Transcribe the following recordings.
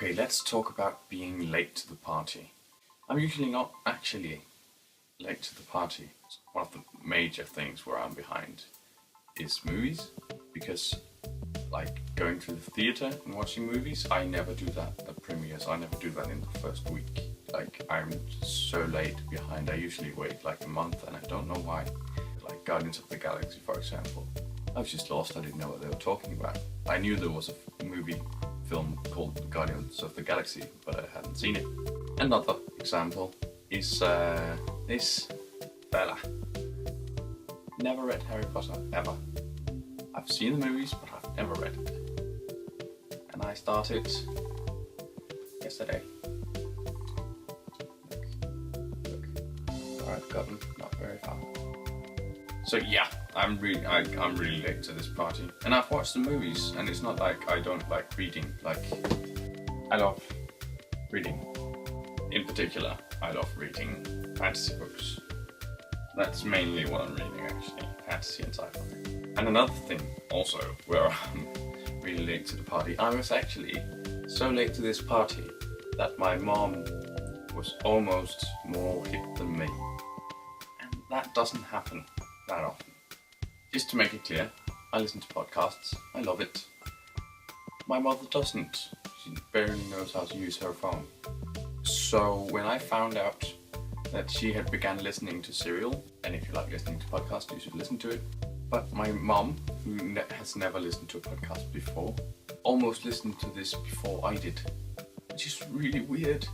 Okay, let's talk about being late to the party. I'm usually not actually late to the party. One of the major things where I'm behind is movies, because like going to the theater and watching movies, I never do that at premieres. I never do that in the first week. Like, I'm so late behind. I usually wait like a month, and I don't know why. Like Guardians of the Galaxy, for example. I was just lost. I didn't know what they were talking about. I knew there was a film called Guardians of the Galaxy, but I hadn't seen it. Another example is this fella. Never read Harry Potter, ever. I've seen the movies, but I've never read it. And I started yesterday. Look. Where I've gotten not very far. So yeah, I'm really late to this party. And I've watched the movies, and it's not like I don't like reading. Like, I love reading. In particular, I love reading fantasy books. That's mainly what I'm reading, actually. Fantasy and sci-fi. And another thing also where I'm really late to the party, I was actually so late to this party that my mom was almost more hip than me. And that doesn't happen that often. Just to make it clear, I listen to podcasts, I love it. My mother doesn't. She barely knows how to use her phone. So when I found out that she had begun listening to Serial, and if you like listening to podcasts, you should listen to it. But my mom, who has never listened to a podcast before, almost listened to this before I did. Which is really weird,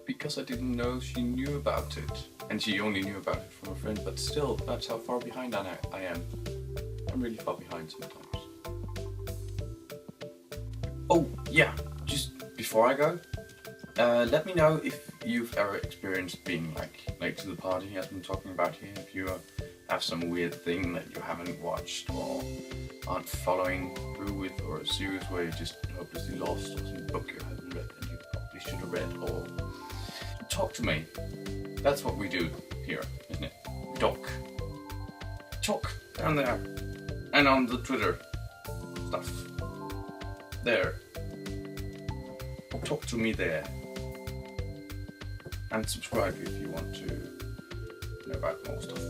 because I didn't know she knew about it. And she only knew about it from a friend, but still, that's how far behind I am. I'm really far behind sometimes. Oh, yeah, just before I go, let me know if you've ever experienced being like late to the party, as I'm talking about here. If you have some weird thing that you haven't watched or aren't following through with, or a series where you're just hopelessly lost, or some book you haven't read and you probably should have read, or talk to me. That's what we do here, isn't it? Talk down there, and on the Twitter stuff there. Talk to me there. And subscribe if you want to know about more stuff.